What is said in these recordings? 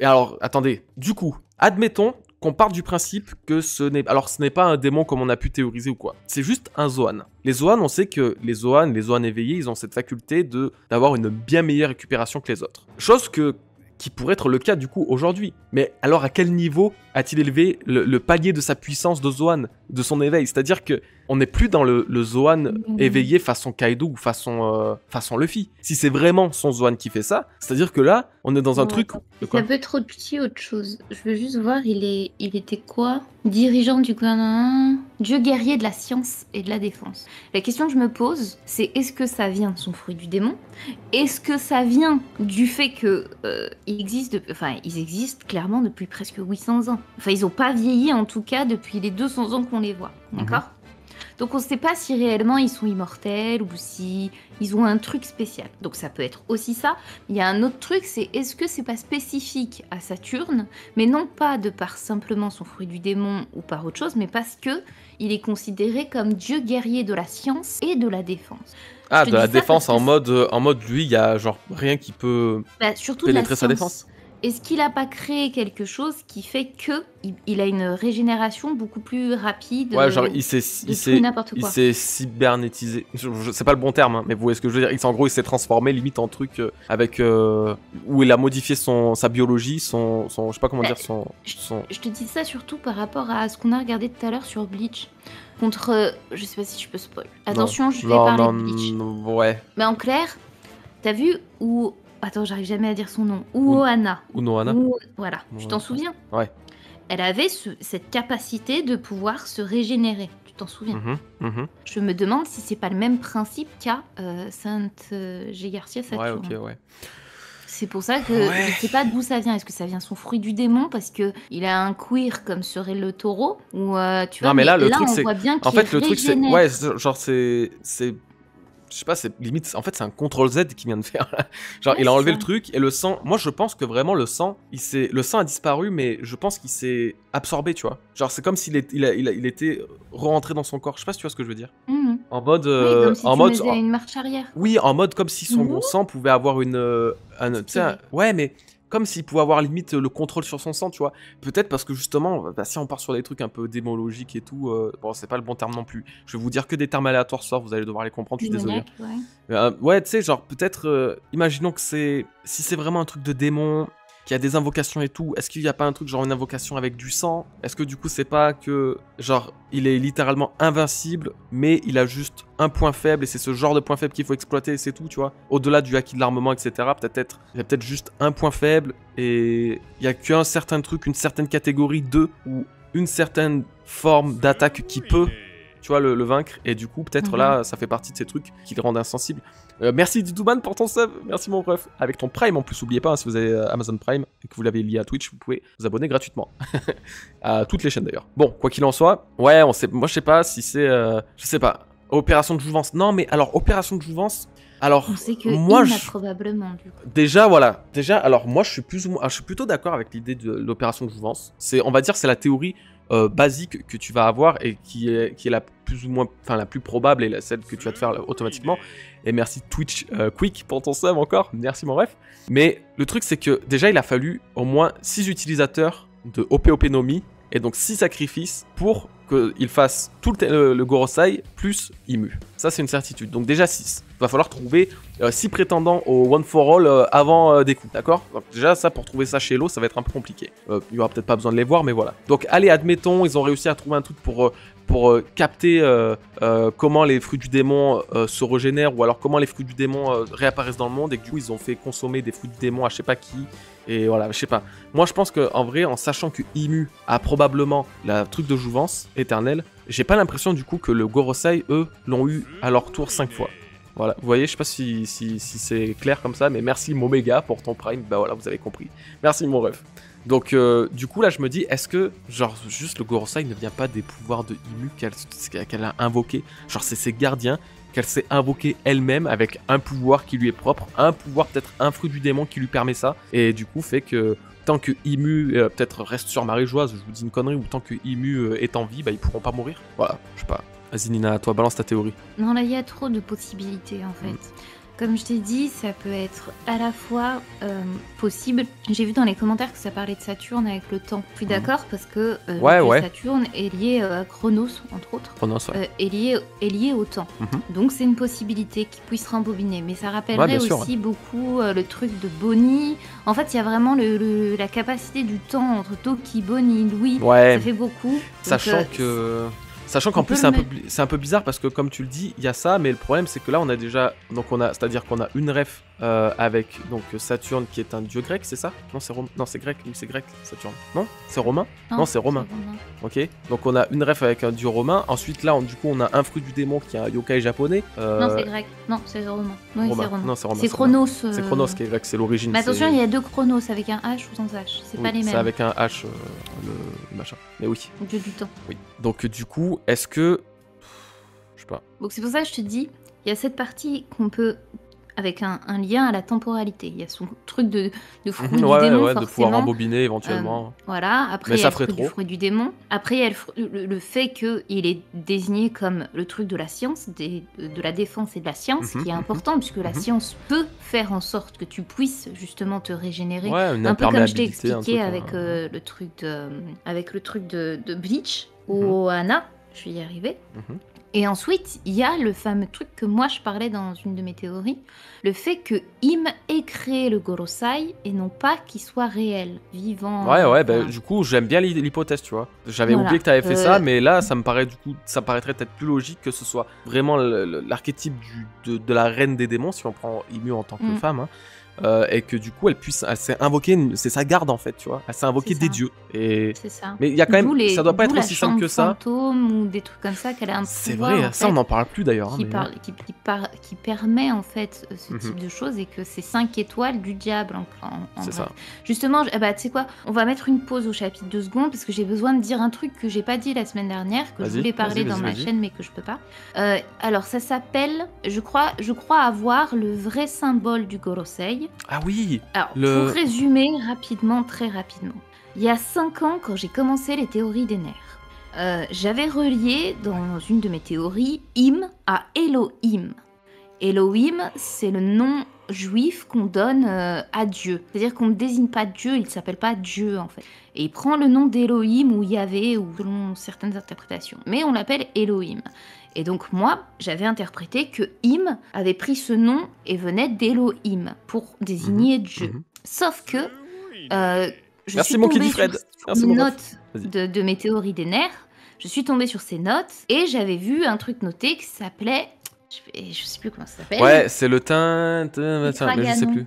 Et alors, attendez, du coup, admettons qu'on parte du principe que ce n'est pas un démon comme on a pu théoriser ou quoi. C'est juste un Zoan. Les Zoan, on sait que les Zoan éveillés, ils ont cette faculté d'avoir une bien meilleure récupération que les autres. Chose qui pourrait être le cas du coup aujourd'hui. Mais alors à quel niveau a-t-il élevé le palier de sa puissance de Zoan, de son éveil? C'est-à-dire que on n'est plus dans le Zoan éveillé façon Kaido ou façon Luffy. Si c'est vraiment son Zoan qui fait ça, c'est-à-dire que là, on est dans un truc... C'est un peu trop petit autre chose. Je veux juste voir, il était quoi? Dirigeant du gouvernement, dieu guerrier de la science et de la défense. La question que je me pose, c'est est-ce que ça vient de son fruit du démon? Est-ce que ça vient du fait que ils existent clairement depuis presque 800 ans. Enfin, ils n'ont pas vieilli en tout cas depuis les 200 ans qu'on les voit. D'accord? Donc on ne sait pas si réellement ils sont immortels ou si ils ont un truc spécial. Donc ça peut être aussi ça. Il y a un autre truc, c'est est-ce que c'est pas spécifique à Saturne, mais non pas de par simplement son fruit du démon ou par autre chose, mais parce que il est considéré comme dieu guerrier de la science et de la défense. Ah, de la défense en mode lui, il y a genre rien qui peut pénétrer sa défense. Est-ce qu'il n'a pas créé quelque chose qui fait que il a une régénération beaucoup plus rapide? Ouais, genre il s'est cybernétisé. C'est pas le bon terme, hein, mais vous voyez ce que je veux dire. En gros, il s'est transformé limite en truc où il a modifié sa biologie, je sais pas comment dire, Je te dis ça surtout par rapport à ce qu'on a regardé tout à l'heure sur Bleach. Contre, je sais pas si je peux spoil. Attention, je vais parler de Bleach. Ouais. Mais en clair, t'as vu où... Attends, j'arrive jamais à dire son nom. Uohana. Unohana. Voilà, tu t'en souviens? Ouais. Elle avait cette capacité de pouvoir se régénérer. Tu t'en souviens? Je me demande si c'est pas le même principe qu'à Sainte G. Garcia Saturne. Ouais, ok, ouais. C'est pour ça que je sais pas d'où ça vient. Est-ce que ça vient son fruit du démon parce que il a un queer comme serait le taureau ou tu vois? Non mais là le truc on c'est voit bien en fait le truc c'est genre c'est je sais pas, c'est limite, en fait, c'est un CTRL Z qui vient de faire là. Genre, il a enlevé le truc et le sang. Moi, je pense que vraiment le sang a disparu, mais je pense qu'il s'est absorbé, tu vois. Genre, c'est comme s'il était rentré dans son corps. Je sais pas si tu vois ce que je veux dire. En mode, une marche arrière. Oui, en mode comme si son sang pouvait avoir ouais, mais comme s'il pouvait avoir limite le contrôle sur son sang, tu vois. Peut-être parce que justement, si on part sur des trucs un peu démologiques et tout, bon, c'est pas le bon terme non plus. Je vais vous dire que des termes aléatoires ce soir, vous allez devoir les comprendre, je suis désolé. Ouais, tu sais, genre peut-être, imaginons que si c'est vraiment un truc de démon, qu'il y a des invocations et tout, est-ce qu'il n'y a pas un truc genre une invocation avec du sang? Est-ce que du coup c'est pas que genre il est littéralement invincible mais il a juste un point faible et c'est ce genre de point faible qu'il faut exploiter et c'est tout, tu vois? Au-delà du acquis de l'armement, etc. Il y a peut-être juste un point faible et il y a qu'un certain truc, une certaine catégorie de ou une certaine forme d'attaque qui peut, tu vois, le vaincre. Et du coup, peut-être là, ça fait partie de ces trucs qui le rendent insensible. Merci Didouman pour ton sub. Merci mon ref. Avec ton Prime en plus, n'oubliez pas, hein, si vous avez Amazon Prime et que vous l'avez lié à Twitch, vous pouvez vous abonner gratuitement. À toutes les chaînes d'ailleurs. Bon, quoi qu'il en soit, ouais, moi je sais pas si c'est... je sais pas. Opération de Jouvence. Non, mais alors, Opération de Jouvence... Alors, on sait que moi, probablement, du coup. Déjà, voilà. Déjà, alors, moi, je suis plutôt d'accord avec l'idée de l'opération de Jouvence. On va dire, c'est la théorie basique que tu vas avoir et qui est la plus ou moins, enfin, la plus probable et celle que tu vas te faire automatiquement. Et merci Twitch Quick pour ton sub encore. Merci mon ref. Mais le truc, c'est que déjà, il a fallu au moins 6 utilisateurs de OP Nomi et donc 6 sacrifices pour qu'il fasse tout le Gorosei plus Imu. Ça, c'est une certitude. Donc déjà 6. Il va falloir trouver 6 prétendants au One for All avant des coups, d'accord? Donc déjà, ça, pour trouver ça chez Hello, ça va être un peu compliqué. Il n'y aura peut-être pas besoin de les voir, mais voilà. Donc allez, admettons, ils ont réussi à trouver un truc pour capter comment les fruits du démon se régénèrent, ou alors comment les fruits du démon réapparaissent dans le monde, et que du coup, ils ont fait consommer des fruits du démon à je sais pas qui. Et voilà, je sais pas. Moi, je pense qu'en vrai, en sachant que Imu a probablement la truc de jouvence éternelle, j'ai pas l'impression du coup que le Gorosei, eux, l'ont eu à leur tour 5 fois. Voilà, vous voyez, je sais pas si c'est clair comme ça, mais merci Moméga pour ton Prime, bah voilà, vous avez compris. Merci mon ref. Donc du coup là je me dis, est-ce que genre juste le Gorosei ne vient pas des pouvoirs de Imu qu'elle a invoqué? Genre c'est ses gardiens qu'elle s'est invoquée elle-même avec un pouvoir qui lui est propre, un pouvoir peut-être un fruit du démon qui lui permet ça, et du coup fait que tant que Imu peut-être reste sur Maréjoise, je vous dis une connerie, ou tant que Imu est en vie, bah ils pourront pas mourir. Voilà, je sais pas. Vas-y Nina, toi balance ta théorie. Non là il y a trop de possibilités en fait. Comme je t'ai dit, ça peut être à la fois possible. J'ai vu dans les commentaires que ça parlait de Saturne avec le temps. Je suis d'accord parce que Saturne est lié à Chronos, entre autres. Chronos, ouais. Est lié au temps. Donc c'est une possibilité qu'il puisse rembobiner. Mais ça rappellerait aussi beaucoup le truc de Bonnie. En fait, il y a vraiment la capacité du temps entre Toki, Bonnie, Louis. Ouais. Ça fait beaucoup. Sachant qu'en plus c'est un peu bizarre parce que comme tu le dis, il y a ça, mais le problème c'est que là on a déjà, c'est-à-dire qu'on a une ref avec donc Saturne qui est un dieu grec, c'est ça? Non, c'est grec, c'est grec Saturne. Non, c'est romain. Non, c'est romain. Ok, donc on a une ref avec un dieu romain. Ensuite là, du coup, on a un fruit du démon qui est un yokai japonais. Non, c'est grec. Non, c'est romain. Oui, c'est romain. Non, c'est romain. C'est Chronos. C'est Chronos qui est grec, c'est l'origine. Mais attention, il y a 2 Chronos avec un H ou sans H. C'est pas les mêmes. C'est avec un H le machin. Mais oui. Dieu du temps. Oui. Donc du coup, est-ce que je sais pas. Donc c'est pour ça que je te dis, il y a cette partie qu'on peut avec un lien à la temporalité. Il y a son truc de fruit du démon, forcément. De pouvoir embobiner éventuellement. Voilà, après il y a le fruit du démon. Après il y a le fait qu'il est désigné comme le truc de la science, de la défense et de la science, qui est important, puisque la science peut faire en sorte que tu puisses justement te régénérer. Un peu comme je t'ai expliqué avec le truc de Bleach, ou Anna, je vais y arriver. Et ensuite, il y a le fameux truc que moi je parlais dans une de mes théories, le fait que Im ait créé le Gorosei et non pas qu'il soit réel, vivant. Bah, du coup, j'aime bien l'hypothèse, tu vois. J'avais oublié que tu avais fait ça, mais là, ça paraîtrait peut-être plus logique que ce soit vraiment l'archétype de la reine des démons, si on prend Imu en tant que femme, hein. Et que du coup elle s'est invoquée, c'est sa garde en fait, tu vois, elle s'est invoquée des dieux. Et c'est ça. Mais il y a quand même, ça doit pas être aussi simple que ça. Fantôme ou des trucs comme ça, qu'elle a un c'est pouvoir, vrai, en ça fait, on n'en parle plus d'ailleurs. qui permet en fait ce type de choses, et que c'est 5 étoiles du diable en c'est vrai. ça. Justement, tu sais quoi, on va mettre une pause au chapitre 2 secondes parce que j'ai besoin de dire un truc que j'ai pas dit la semaine dernière, que je voulais parler dans ma chaîne mais que je peux pas. Alors ça s'appelle, je crois avoir le vrai symbole du Gorosei. Ah oui. Alors, pour résumer rapidement, très rapidement, il y a 5 ans, quand j'ai commencé les théories des nerfs, j'avais relié dans une de mes théories Im à Elohim. Elohim, c'est le nom juif qu'on donne à Dieu. C'est-à-dire qu'on ne désigne pas Dieu, il ne s'appelle pas Dieu en fait. Et il prend le nom d'Elohim ou Yahvé, ou selon certaines interprétations. Mais on l'appelle Elohim. Et donc moi, j'avais interprété que Im avait pris ce nom et venait d'Elohim pour désigner Dieu. Sauf que je suis tombée sur une note de mes théories des nerfs. Je suis tombée sur ces notes et j'avais vu un truc noté qui s'appelait... Je sais plus comment ça s'appelle. Ouais, c'est le mais je sais plus.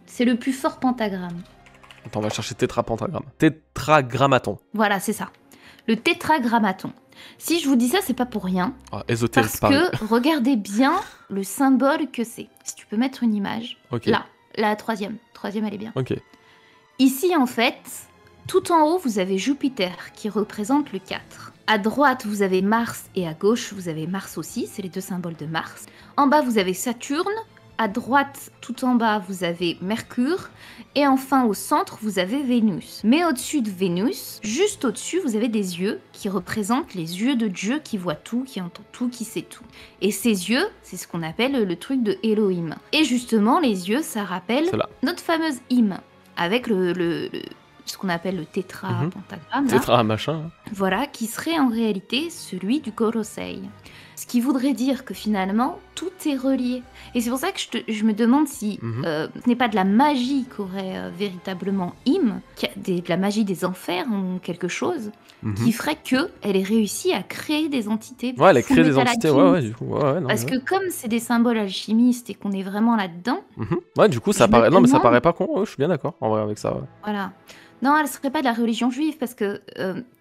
C'est le plus fort pentagramme. Attends, on va chercher tétrapentagramme. Tétragrammaton. Voilà, c'est ça. Le tétragrammaton. Si je vous dis ça, c'est pas pour rien. Ésotérique, parce que regardez bien le symbole que c'est. Si tu peux mettre une image. Là, la troisième. Troisième, elle est bien. Ici, en fait, tout en haut, vous avez Jupiter qui représente le 4. À droite, vous avez Mars et à gauche, vous avez Mars aussi. C'est les 2 symboles de Mars. En bas, vous avez Saturne. À droite, tout en bas, vous avez Mercure. Et enfin, au centre, vous avez Vénus. Mais au-dessus de Vénus, juste au-dessus, vous avez des yeux qui représentent les yeux de Dieu qui voit tout, qui entend tout, qui sait tout. Et ces yeux, c'est ce qu'on appelle le truc de Elohim. Et justement, les yeux, ça rappelle notre fameuse Im, avec ce qu'on appelle le tétrapentagramme. Tétra machin. Voilà, qui serait en réalité celui du Gorosei. Ce qui voudrait dire que finalement, tout est relié. Et c'est pour ça que je me demande si ce n'est pas de la magie qu'aurait véritablement Im, de la magie des enfers ou quelque chose, qui ferait qu'elle ait réussi à créer des entités. Ouais, elle a créé des entités, du coup. Parce que comme c'est des symboles alchimistes et qu'on est vraiment là-dedans... Ouais, du coup, ça paraît... Non, mais ça paraît pas con, je suis bien d'accord, en vrai, avec ça. Voilà. Non, elle ne serait pas de la religion juive, parce que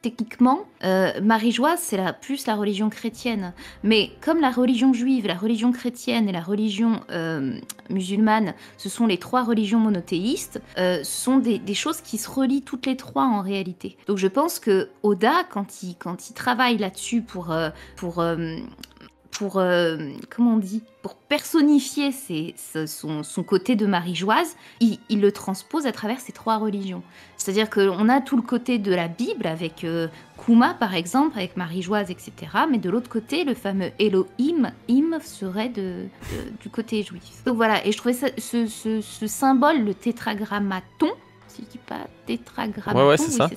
techniquement, Marie-Joie, c'est plus la religion chrétienne. Mais comme la religion juive, la religion chrétienne et la religion musulmane, ce sont les 3 religions monothéistes, ce sont des choses qui se relient toutes les 3 en réalité. Donc je pense que Oda, quand il travaille là-dessus pour pour comment on dit, pour personnifier son côté de Marie-Joise, il le transpose à travers ces 3 religions. C'est-à-dire qu'on a tout le côté de la Bible avec Kuma par exemple, avec Marie-Joise, etc. Mais de l'autre côté, le fameux Elohim, serait du côté juif. Donc voilà, et je trouvais ce symbole, le tétragrammaton, si je dis pas tétragrammaton, ouais, c'est ça,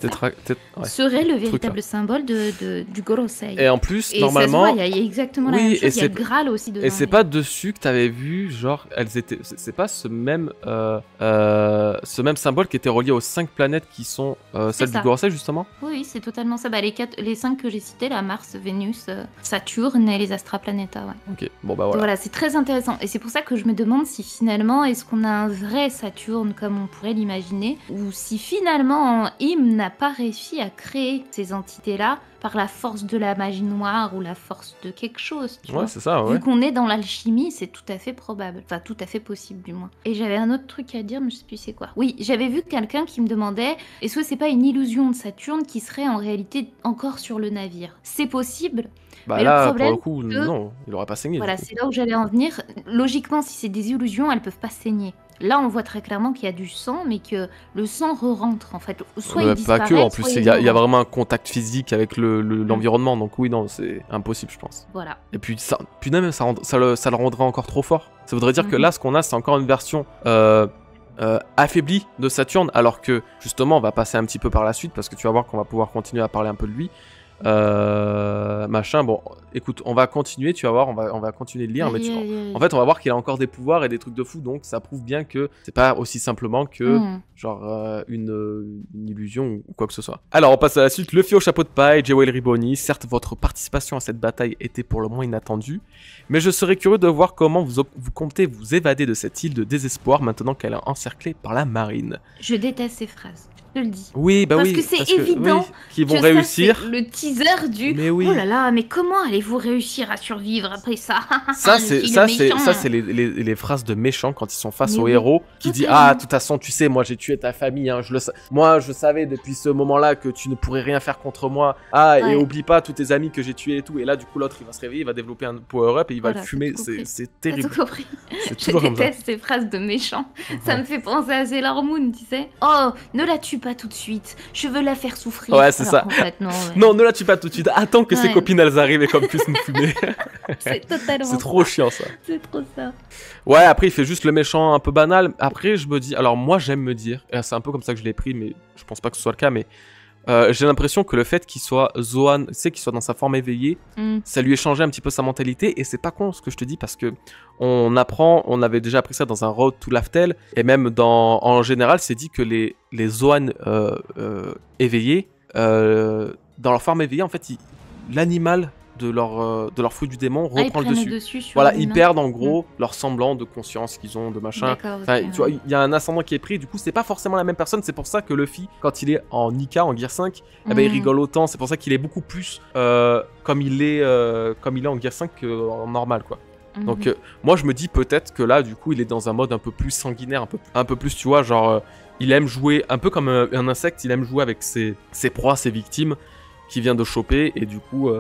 serait le véritable symbole du Gorosei. Et en plus, normalement, ça se voit, il y a exactement la même chose, il y a le Graal aussi dedans. Et c'est pas dessus que t'avais vu, genre, c'est pas ce même symbole qui était relié aux 5 planètes qui sont celles du Gorosei, justement? Oui, c'est totalement ça. Bah, les 5 que j'ai cités, là, Mars, Vénus, Saturne et les Astra Planeta, ouais. Ok, bon bah voilà. Donc, voilà, c'est très intéressant. Et c'est pour ça que je me demande si finalement, est-ce qu'on a un vrai Saturne comme on pourrait l'imaginer, ou si finalement Im n'a pas réussi à créer ces entités-là par la force de la magie noire ou la force de quelque chose, tu vois. C'est ça, ouais. Vu qu'on est dans l'alchimie, c'est tout à fait probable. Enfin, tout à fait possible, du moins. Et j'avais un autre truc à dire, mais je sais plus c'est quoi. Oui, j'avais vu quelqu'un qui me demandait est-ce que c'est pas une illusion de Saturne qui serait en réalité encore sur le navire? C'est possible. Bah mais là, le problème, pour le coup, non, il aurait pas saigné. Voilà, c'est là où j'allais en venir. Logiquement, si c'est des illusions, elles peuvent pas saigner. Là, on voit très clairement qu'il y a du sang, mais que le sang re-rentre, en fait. Soit il disparaît, pas que, en plus, il y a vraiment un contact physique avec l'environnement, donc oui, non, c'est impossible, je pense. Voilà. Et puis, même, ça le rendrait encore trop fort. Ça voudrait dire que là, ce qu'on a, c'est encore une version affaiblie de Saturne, alors que, justement, on va passer un petit peu par la suite, parce que tu vas voir qu'on va pouvoir continuer à parler un peu de lui. Machin, bon, écoute, on va continuer, tu vas voir, on va continuer de lire, mais en fait, on va voir qu'il a encore des pouvoirs et des trucs de fou, donc ça prouve bien que c'est pas aussi simplement que, genre, une illusion ou quoi que ce soit. Alors, on passe à la suite. Luffy au chapeau de paille, Jewel Riboni. Certes, votre participation à cette bataille était pour le moins inattendue, mais je serais curieux de voir comment vous comptez vous évader de cette île de désespoir maintenant qu'elle est encerclée par la marine. Je déteste ces phrases. Je le dis. Oui, bah parce oui. Que c'est évident qu'ils vont réussir. Le teaser du. Mais oui. Oh là là, mais comment allez-vous réussir à survivre après ça? Ça, c'est les phrases de méchants quand ils sont face au héros qui dit de toute façon, tu sais, moi j'ai tué ta famille. Hein, moi, je savais depuis ce moment-là que tu ne pourrais rien faire contre moi. Et oublie pas tous tes amis que j'ai tués et tout. Et là, du coup, l'autre il va se réveiller, il va développer un power-up et il va le fumer. C'est terrible. Tout compris. Je déteste ces phrases de méchants. Ça me fait penser à Sailor Moon, tu sais. Oh, ne la tue pas tout de suite. Je veux la faire souffrir. Ouais, c'est ça. En fait, non, non, ne la tue pas tout de suite. Attends que ses copines elles arrivent et qu'on puisse nous fumer. C'est totalement. C'est trop chiant ça. C'est trop ça. Ouais, après il fait juste le méchant un peu banal. Après, je me dis, alors moi j'aime me dire, et c'est un peu comme ça que je l'ai pris, mais je pense pas que ce soit le cas, mais j'ai l'impression que le fait qu'il soit Zoan, tu sais, qu'il soit dans sa forme éveillée, ça lui a changé un petit peu sa mentalité. Et c'est pas con ce que je te dis parce que on avait déjà appris ça dans un Road to Laftel, et même en général, c'est dit que les Zoan éveillés, dans leur forme éveillée, en fait, l'animal de leur fruit du démon reprend le dessus. Voilà, ils perdent en gros leur semblant de conscience qu'ils ont, de machin. Enfin, tu vois, il y a un ascendant qui est pris, du coup, c'est pas forcément la même personne. C'est pour ça que Luffy, quand il est en Nika, en Gear 5, eh ben, il rigole autant. C'est pour ça qu'il est beaucoup plus comme il est en Gear 5 qu'en normal, quoi. Donc, moi, je me dis peut-être que là, du coup, il est dans un mode un peu plus sanguinaire, un peu plus, tu vois, genre, il aime jouer un peu comme un insecte, il aime jouer avec ses proies, ses victimes qui vient de choper, et du coup,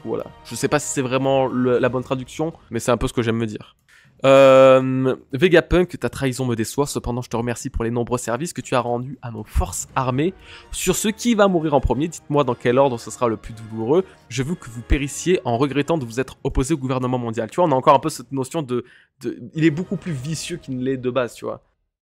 voilà. Je sais pas si c'est vraiment la bonne traduction, mais c'est un peu ce que j'aime me dire. Vegapunk, ta trahison me déçoit, cependant je te remercie pour les nombreux services que tu as rendus à nos forces armées. Sur ce qui va mourir en premier, dites-moi dans quel ordre ce sera le plus douloureux. Je veux que vous périssiez en regrettant de vous être opposé au gouvernement mondial. Tu vois, on a encore un peu cette notion de... Il est beaucoup plus vicieux qu'il ne l'est de base, tu vois.